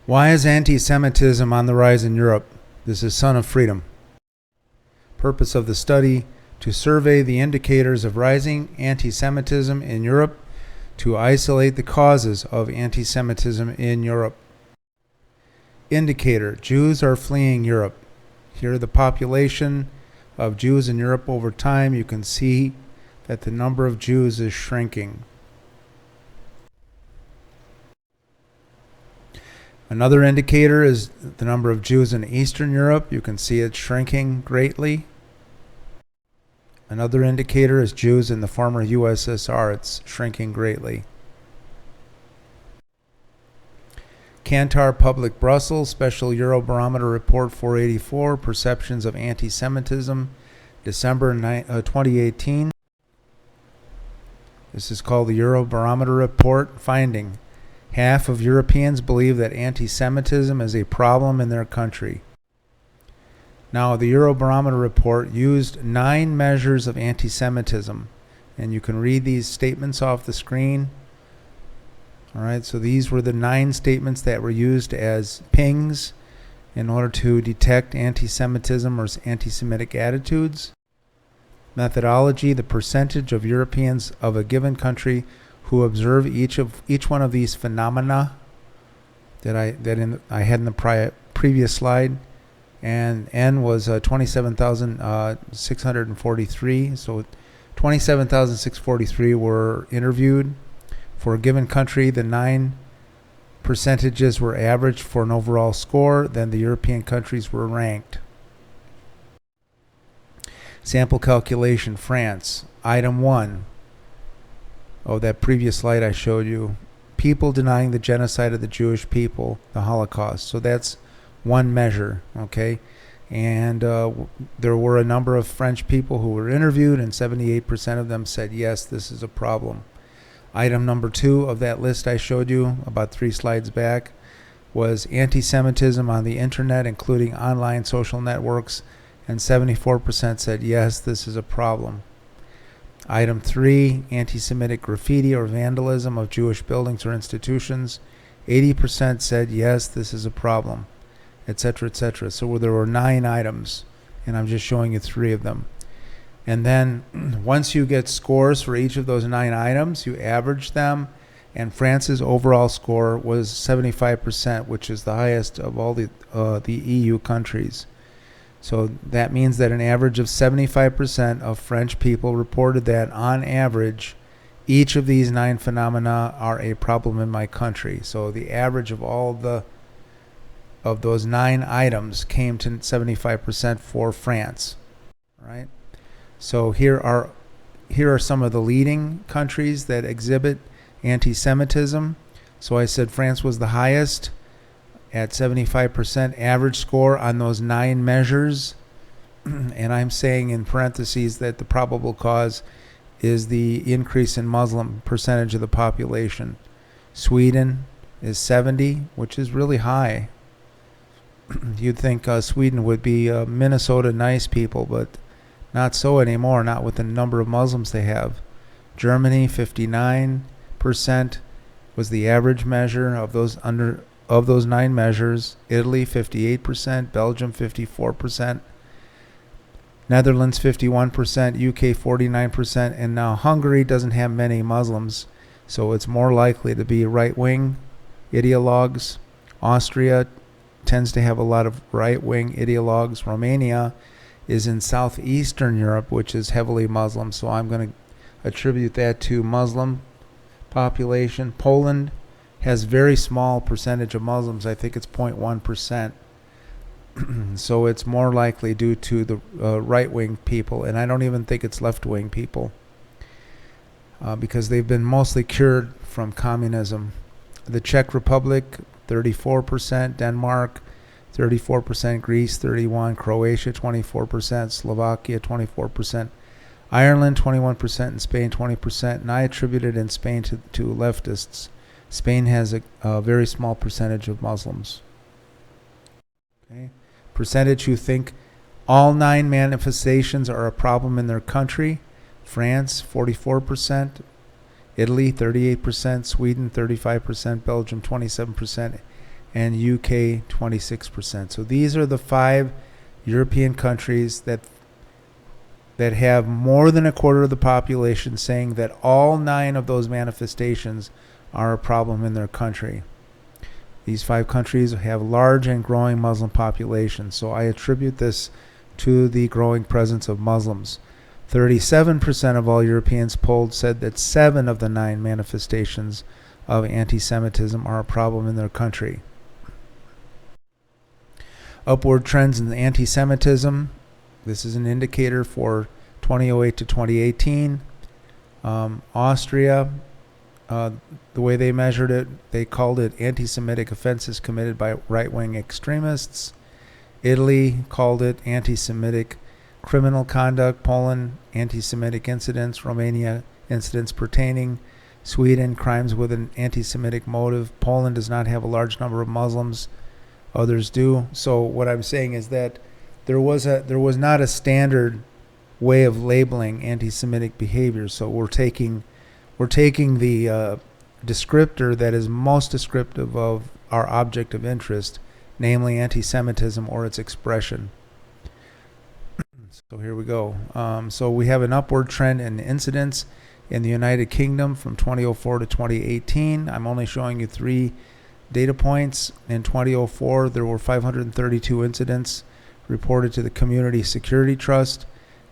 Why is anti-Semitism on the rise in Europe? This is Son of Freedom. Purpose of the study: to survey the indicators of rising anti-Semitism in Europe, to isolate the causes of anti-Semitism in Europe. Indicator: Jews are fleeing Europe. Here, the population of Jews in Europe over time. You can see that the number of Jews is shrinking. Another indicator is the number of Jews in Eastern Europe. You can see it shrinking greatly. Another indicator is Jews in the former USSR. It's shrinking greatly. Kantar Public Brussels Special Eurobarometer Report 484, Perceptions of Anti-Semitism, December 2018. This is called the Eurobarometer Report. Finding: half of Europeans believe that anti-Semitism is a problem in their country. Now, the Eurobarometer report used 9 measures of anti-Semitism, and you can read these statements off the screen. All right, so these were the 9 statements that were used as pings in order to detect anti-Semitism or anti-Semitic attitudes. Methodology: the percentage of Europeans of a given country who observe each one of these phenomena that I had in the previous slide, and N was 27,643. So 27,643 were interviewed for a given country. The 9 percentages were averaged for an overall score. Then the European countries were ranked. Sample calculation: France. Item 1. Oh, that previous slide I showed you. People denying the genocide of the Jewish people, the Holocaust. So that's one measure, okay? And there were a number of French people who were interviewed, and 78% of them said, yes, this is a problem. Item number 2 of that list I showed you about 3 slides back was anti-Semitism on the internet, including online social networks, and 74% said, yes, this is a problem. Item 3, anti-Semitic graffiti or vandalism of Jewish buildings or institutions. 80% said, yes, this is a problem, etc., etc. So there were 9 items, and I'm just showing you 3 of them. And then once you get scores for each of those 9 items, you average them, and France's overall score was 75%, which is the highest of all the EU countries. So that means that an average of 75% of French people reported that, on average, each of these 9 phenomena are a problem in my country. So the average of all of those 9 items came to 75% for France. Right? So here are some of the leading countries that exhibit anti-Semitism. So I said France was the highest at 75% average score on those 9 measures. And I'm saying in parentheses that the probable cause is the increase in Muslim percentage of the population. Sweden is 70, which is really high. You'd think Sweden would be Minnesota nice people, but not so anymore, not with the number of Muslims they have. Germany, 59% was the average measure of those 9 measures. Italy, 58%. Belgium, 54%. Netherlands, 51%. UK, 49%. And now Hungary doesn't have many Muslims, so it's more likely to be right-wing ideologues. Austria tends to have a lot of right-wing ideologues. Romania is in southeastern Europe, which is heavily Muslim, so I'm going to attribute that to Muslim population. Poland has very small percentage of Muslims. I think it's 0.1%. So it's more likely due to the right-wing people, and I don't even think it's left-wing people because they've been mostly cured from communism. The Czech Republic, 34%. Denmark, 34%. Greece, 31%. Croatia, 24%. Slovakia, 24%. Ireland, 21%. And Spain, 20%. And I attributed in Spain to leftists. Spain has a very small percentage of Muslims. Okay. Percentage who think all 9 manifestations are a problem in their country. France, 44%. Italy, 38%. Sweden, 35%. Belgium, 27%. and UK 26%. So these are the 5 European countries that have more than a quarter of the population saying that all 9 of those manifestations are a problem in their country. These 5 countries have large and growing Muslim populations, so I attribute this to the growing presence of Muslims. 37% of all Europeans polled said that 7 of the 9 manifestations of anti-Semitism are a problem in their country. Upward trends in anti-Semitism. This is an indicator for 2008 to 2018. Austria, the way they measured it, they called it anti-Semitic offenses committed by right-wing extremists. Italy called it anti-Semitic criminal conduct. Poland, anti-Semitic incidents. Romania, incidents pertaining. Sweden, crimes with an anti-Semitic motive. Poland does not have a large number of Muslims. Others do. So what I'm saying is that there was not a standard way of labeling anti-Semitic behavior. So we're taking the descriptor that is most descriptive of our object of interest, namely anti-Semitism or its expression. So here we go. So we have an upward trend in incidents in the United Kingdom from 2004 to 2018. I'm only showing you 3 data points. In 2004, there were 532 incidents reported to the Community Security Trust.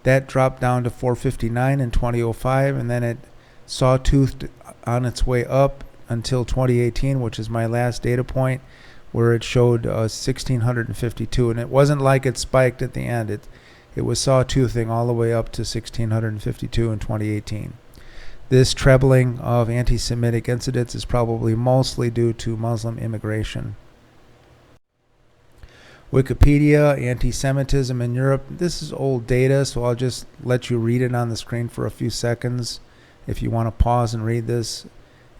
That dropped down to 459 in 2005, and then it sawtoothed on its way up until 2018, which is my last data point, where it showed 1,652. And it wasn't like it spiked at the end. It was sawtoothing all the way up to 1,652 in 2018. This trebling of anti-Semitic incidents is probably mostly due to Muslim immigration. Wikipedia, anti-Semitism in Europe. This is old data, so I'll just let you read it on the screen for a few seconds. If you want to pause and read this,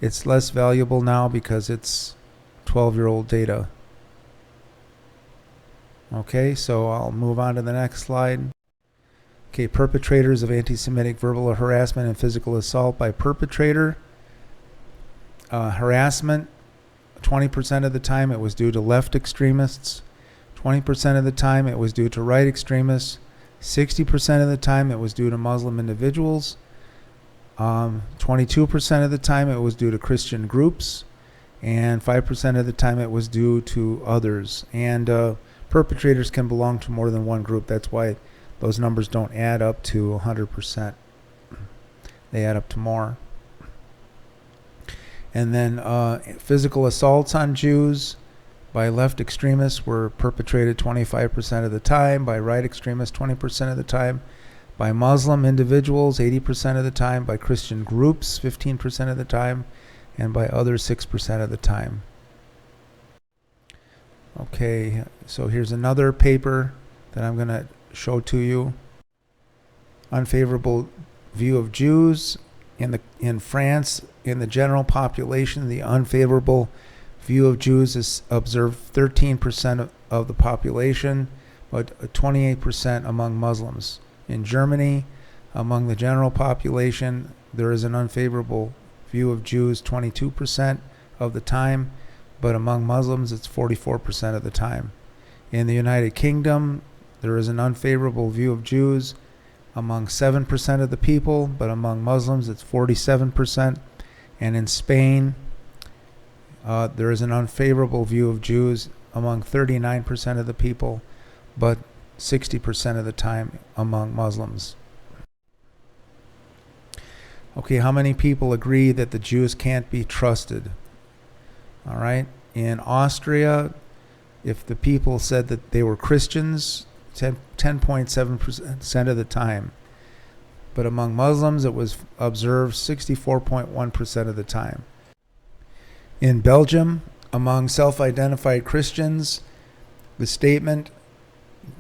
it's less valuable now because it's 12-year-old data. Okay, so I'll move on to the next slide. Okay, perpetrators of anti-Semitic verbal harassment and physical assault by perpetrator. Harassment, 20% of the time it was due to left extremists. 20% of the time it was due to right extremists. 60% of the time it was due to Muslim individuals. 22% of the time it was due to Christian groups. And 5% of the time it was due to others. And perpetrators can belong to more than one group. That's why those numbers don't add up to 100%. They add up to more. And then physical assaults on Jews by left extremists were perpetrated 25% of the time, by right extremists 20% of the time, by Muslim individuals 80% of the time, by Christian groups 15% of the time, and by others 6% of the time. Okay, so here's another paper that I'm going to show to you. Unfavorable view of Jews in France. In the general population, the unfavorable view of Jews is observed 13% of the population, but 28% among Muslims. In Germany, among the general population, there is an unfavorable view of Jews 22% of the time, but among Muslims, it's 44% of the time. In the United Kingdom, there is an unfavorable view of Jews among 7% of the people, but among Muslims, it's 47%. And in Spain, there is an unfavorable view of Jews among 39% of the people, but 60% of the time among Muslims. Okay, how many people agree that the Jews can't be trusted? All right. In Austria, if the people said that they were Christians, 10.7% of the time. But among Muslims, it was observed 64.1% of the time. In Belgium, among self-identified Christians, the statement,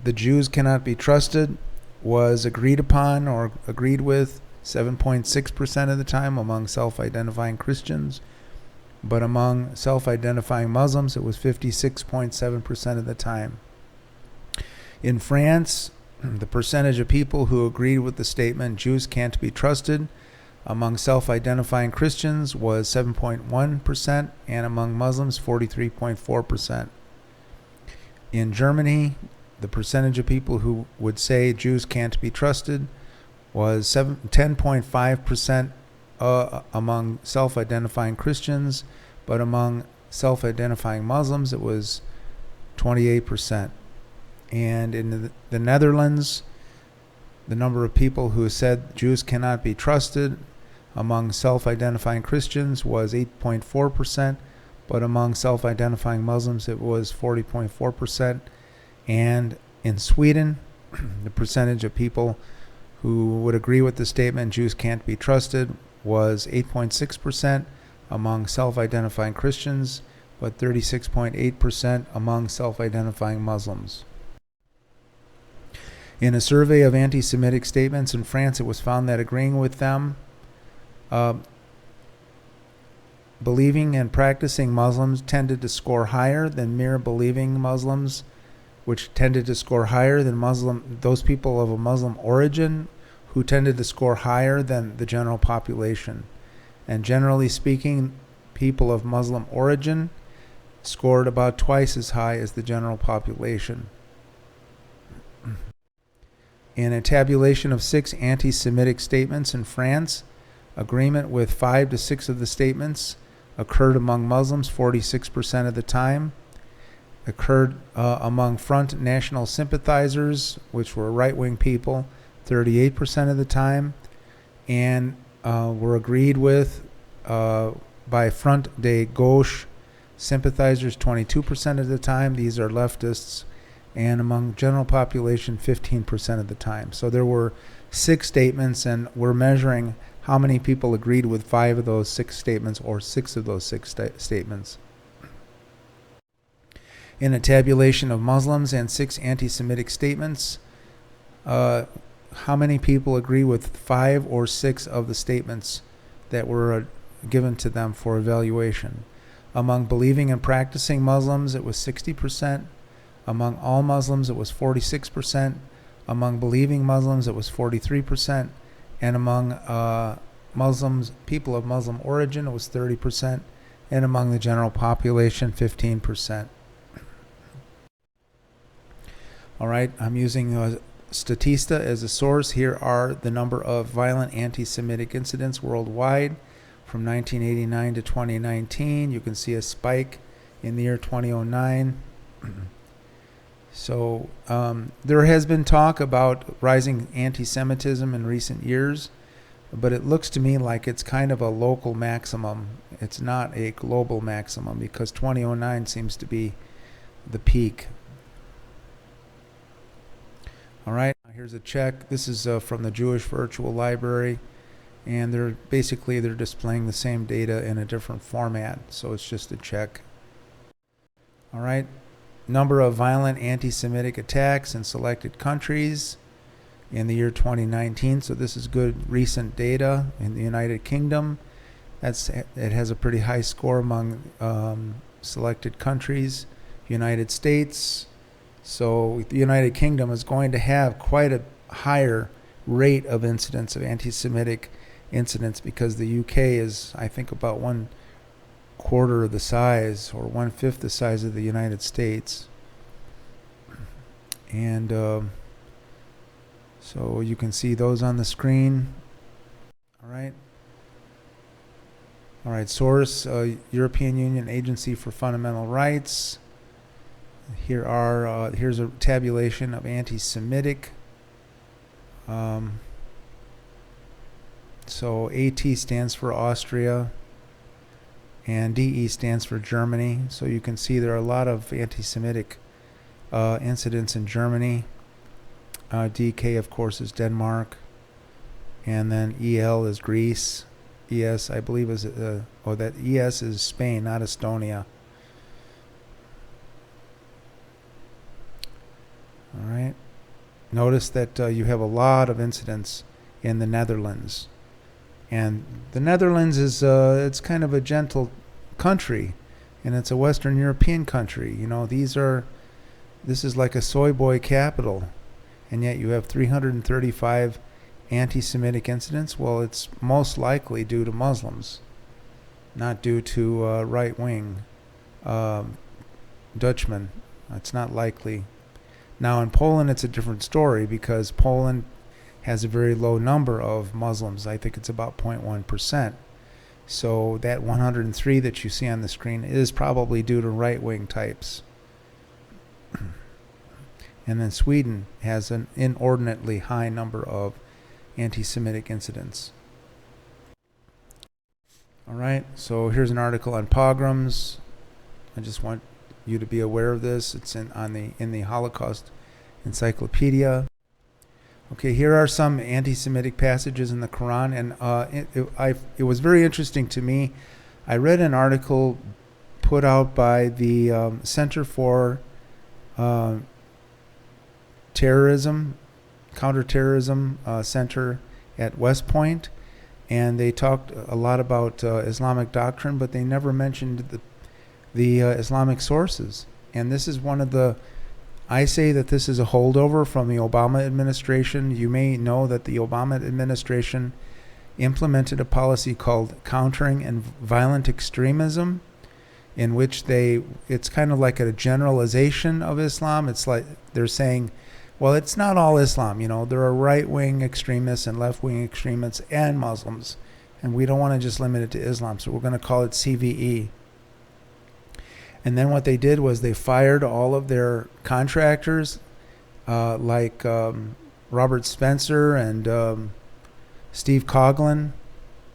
"the Jews cannot be trusted," was agreed upon or agreed with 7.6% of the time among self-identifying Christians. But among self-identifying Muslims, it was 56.7% of the time. In France, the percentage of people who agreed with the statement, "Jews can't be trusted," Among self-identifying Christians was 7.1%, and among Muslims 43.4%. In Germany, the percentage of people who would say Jews can't be trusted was 10.5% among self-identifying Christians, but among self-identifying Muslims it was 28%. And in the Netherlands, the number of people who said Jews cannot be trusted among self-identifying Christians was 8.4%, but among self-identifying Muslims it was 40.4%. And in Sweden, the percentage of people who would agree with the statement Jews can't be trusted was 8.6% among self-identifying Christians, but 36.8% among self-identifying Muslims. In a survey of anti-Semitic statements in France, it was found that agreeing with them, believing and practicing Muslims tended to score higher than mere believing Muslims, which tended to score higher than those people of a Muslim origin, who tended to score higher than the general population. And generally speaking, people of Muslim origin scored about twice as high as the general population. In a tabulation of 6 anti-Semitic statements in France, agreement with 5 to 6 of the statements occurred among Muslims 46% of the time, occurred among Front National sympathizers, which were right-wing people, 38% of the time, and were agreed with by Front de Gauche sympathizers 22% of the time. These are leftists. And among general population, 15% of the time. So there were 6 statements, and we're measuring how many people agreed with 5 of those 6 statements, or 6 of those 6 statements. In a tabulation of Muslims and 6 anti-Semitic statements, how many people agree with 5 or 6 of the statements that were given to them for evaluation? Among believing and practicing Muslims, it was 60%. Among all Muslims, it was 46%. Among believing Muslims, it was 43%. And among Muslims, people of Muslim origin, it was 30%. And among the general population, 15%. All right, I'm using Statista as a source. Here are the number of violent anti-Semitic incidents worldwide from 1989 to 2019. You can see a spike in the year 2009. So there has been talk about rising anti-Semitism in recent years, but it looks to me like it's kind of a local maximum. It's not a global maximum, because 2009 seems to be the peak. All right, here's a check. This is from the Jewish Virtual Library, and they're displaying the same data in a different format, so it's just a check. All right. Number of violent anti-Semitic attacks in selected countries in the year 2019. So this is good recent data. In the United Kingdom, it has a pretty high score among selected countries. United States. So the United Kingdom is going to have quite a higher rate of incidents of anti-Semitic incidents, because the UK is, I think, about 1/4 of the size, or 1/5 the size of the United States. And so you can see those on the screen. All right, source, European Union Agency for Fundamental Rights. Here's a tabulation of anti-Semitic. So AT stands for Austria, and DE stands for Germany. So you can see there are a lot of anti-Semitic incidents in Germany. DK, of course, is Denmark, and then EL is Greece. ES, I believe, is that ES is Spain, not Estonia. All right. Notice that you have a lot of incidents in the Netherlands. And the Netherlands is it's kind of a gentle country, and it's a Western European country. You know, this is like a soy boy capital, and yet you have 335 anti-Semitic incidents? Well, it's most likely due to Muslims, not due to right-wing Dutchmen. It's not likely. Now in Poland, it's a different story because Poland has a very low number of Muslims. I think it's about 0.1%. So that 103 that you see on the screen is probably due to right-wing types. And then Sweden has an inordinately high number of anti-Semitic incidents. All right, so here's an article on pogroms. I just want you to be aware of this. It's in the Holocaust Encyclopedia. Okay, here are some anti-Semitic passages in the Quran, and it was very interesting to me. I read an article put out by the Center for Counterterrorism Center at West Point, and they talked a lot about Islamic doctrine, but they never mentioned the Islamic sources. And this is one of the, I say that this is a holdover from the Obama administration. You may know that the Obama administration implemented a policy called Countering and Violent Extremism, in which it's kind of like a generalization of Islam. It's like they're saying, well, it's not all Islam. There are right-wing extremists and left-wing extremists and Muslims, and we don't want to just limit it to Islam, so we're going to call it CVE. And then what they did was they fired all of their contractors, like Robert Spencer and Steve Coughlin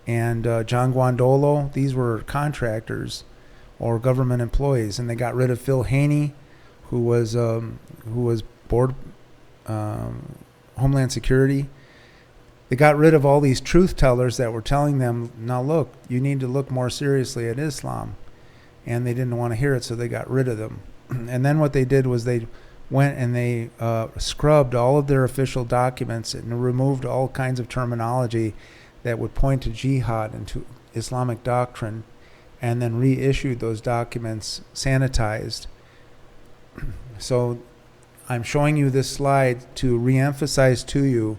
and John Guandolo. These were contractors or government employees, and they got rid of Phil Haney, who was board Homeland Security. They got rid of all these truth tellers that were telling them, now look, you need to look more seriously at Islam. And they didn't want to hear it, so they got rid of them. And then what they did was they went and they scrubbed all of their official documents and removed all kinds of terminology that would point to jihad and to Islamic doctrine, and then reissued those documents sanitized. So I'm showing you this slide to reemphasize to you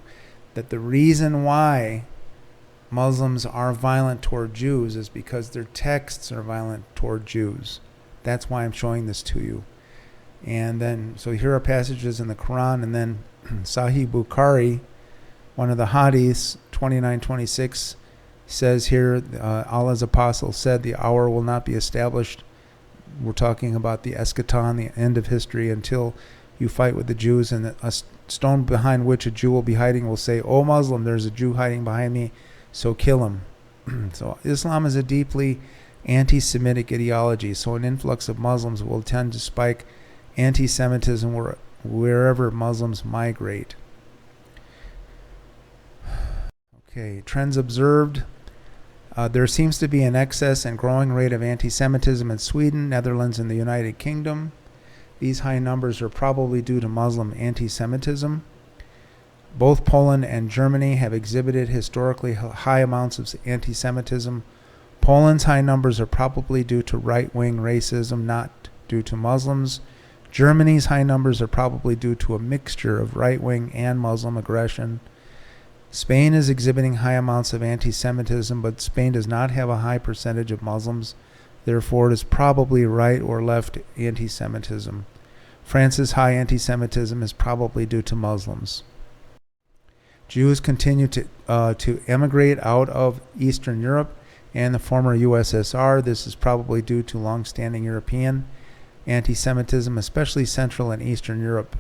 that the reason why Muslims are violent toward Jews is because their texts are violent toward Jews. That's why I'm showing this to you. And then, so here are passages in the Quran, and then Sahih Bukhari, one of the hadiths, 29:26, says here, Allah's apostle said, the hour will not be established. We're talking about the eschaton, the end of history, until you fight with the Jews, and a stone behind which a Jew will be hiding will say, O Muslim, there's a Jew hiding behind me, so kill him. So Islam is a deeply anti-Semitic ideology, so an influx of Muslims will tend to spike anti-Semitism wherever Muslims migrate. Okay, trends observed. There seems to be an excess and growing rate of anti-Semitism in Sweden, Netherlands, and the United Kingdom. These high numbers are probably due to Muslim anti-Semitism. Both Poland and Germany have exhibited historically high amounts of anti-Semitism. Poland's high numbers are probably due to right-wing racism, not due to Muslims. Germany's high numbers are probably due to a mixture of right-wing and Muslim aggression. Spain is exhibiting high amounts of anti-Semitism, but Spain does not have a high percentage of Muslims. Therefore, it is probably right or left anti-Semitism. France's high anti-Semitism is probably due to Muslims. Jews continue to emigrate out of Eastern Europe and the former USSR. This is probably due to long-standing European anti-Semitism, especially Central and Eastern Europe.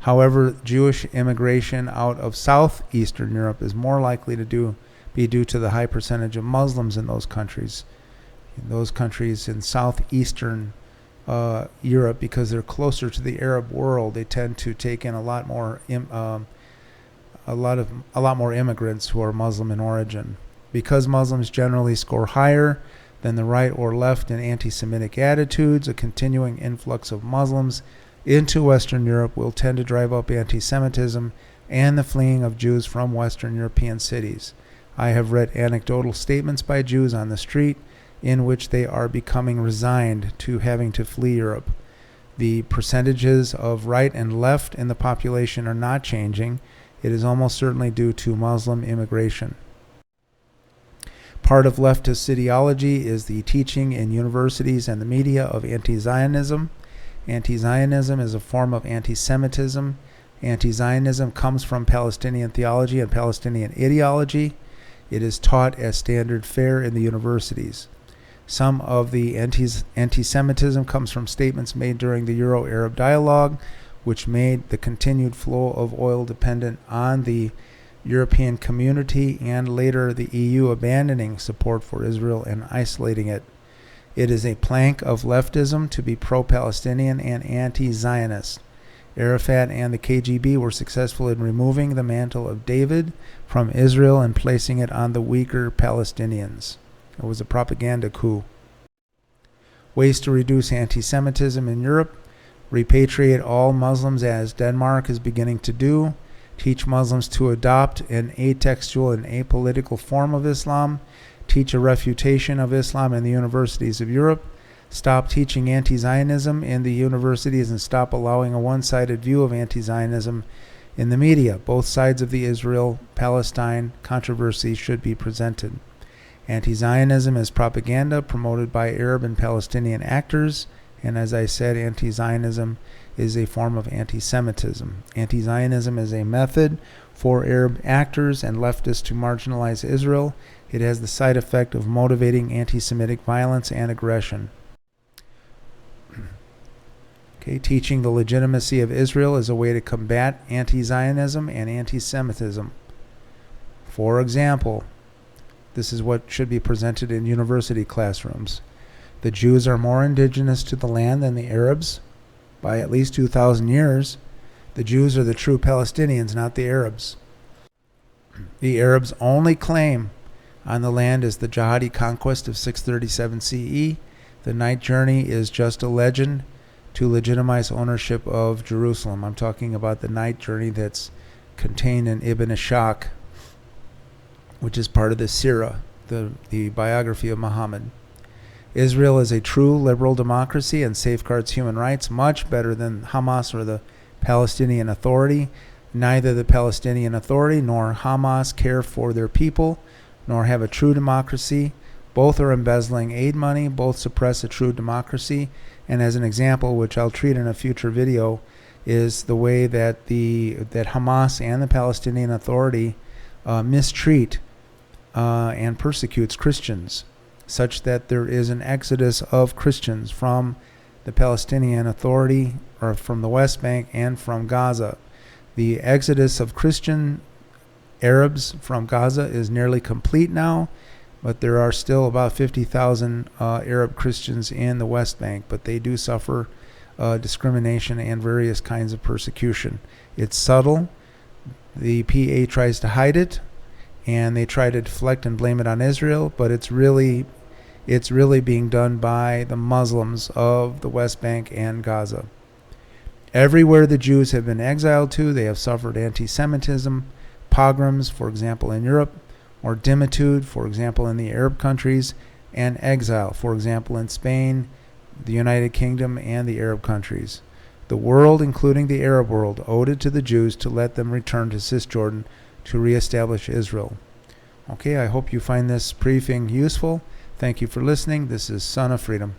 However, Jewish immigration out of Southeastern Europe is more likely to be due to the high percentage of Muslims in those countries. In those countries in Southeastern Europe, because they're closer to the Arab world, they tend to take in a lot more immigrants who are Muslim in origin. Because Muslims generally score higher than the right or left in anti-Semitic attitudes, a continuing influx of Muslims into Western Europe will tend to drive up anti-Semitism and the fleeing of Jews from Western European cities. I have read anecdotal statements by Jews on the street in which they are becoming resigned to having to flee Europe. The percentages of right and left in the population are not changing, It is almost certainly due to Muslim immigration. Part of leftist ideology is the teaching in universities and the media of anti-Zionism. Anti-Zionism is a form of antisemitism. Anti-Zionism comes from Palestinian theology and Palestinian ideology. It is taught as standard fare in the universities. Some of the anti-Semitism comes from statements made during the Euro-Arab dialogue, which made the continued flow of oil dependent on the European community and later the EU abandoning support for Israel and isolating it. It is a plank of leftism to be pro-Palestinian and anti-Zionist. Arafat and the KGB were successful in removing the mantle of David from Israel and placing it on the weaker Palestinians. It was a propaganda coup. Ways to reduce anti-Semitism in Europe: repatriate all Muslims, as Denmark is beginning to do. Teach Muslims to adopt an atextual and apolitical form of Islam. Teach a refutation of Islam in the universities of Europe. Stop teaching anti-Zionism in the universities and stop allowing a one-sided view of anti-Zionism in the media. Both sides of the Israel-Palestine controversy should be presented. Anti-Zionism is propaganda promoted by Arab and Palestinian actors, and as I said, anti-Zionism is a form of anti-Semitism. Anti-Zionism is a method for Arab actors and leftists to marginalize Israel. It has the side effect of motivating anti-Semitic violence and aggression. Teaching the legitimacy of Israel is a way to combat anti-Zionism and anti-Semitism. For example, this is what should be presented in university classrooms. The Jews are more indigenous to the land than the Arabs by at least 2,000 years. The Jews are the true Palestinians, not the Arabs. The Arabs' only claim on the land is the jihadi conquest of 637 CE. The night journey is just a legend to legitimize ownership of Jerusalem. I'm talking about the night journey that's contained in Ibn Ishaq, which is part of the Sirah, the biography of Muhammad. Israel is a true liberal democracy and safeguards human rights much better than Hamas or the Palestinian Authority. Neither the Palestinian Authority nor Hamas care for their people, nor have a true democracy. Both are embezzling aid money. Both suppress a true democracy. And as an example, which I'll treat in a future video, is the way that that Hamas and the Palestinian Authority mistreat and persecutes Christians, such that there is an exodus of Christians from the Palestinian Authority, or from the West Bank and from Gaza. The exodus of Christian Arabs from Gaza is nearly complete now, but there are still about 50,000 Arab Christians in the West Bank, but they do suffer discrimination and various kinds of persecution. It's subtle. The PA tries to hide it, and they try to deflect and blame it on Israel, but it's really being done by the Muslims of the West Bank and Gaza. Everywhere the Jews have been exiled to, they have suffered anti-Semitism, pogroms, for example, in Europe, or dimitude, for example, in the Arab countries, and exile, for example, in Spain, the United Kingdom, and the Arab countries. The world, including the Arab world, owed it to the Jews to let them return to Cisjordan to reestablish Israel. Okay, I hope you find this briefing useful. Thank you for listening. This is Son of Freedom.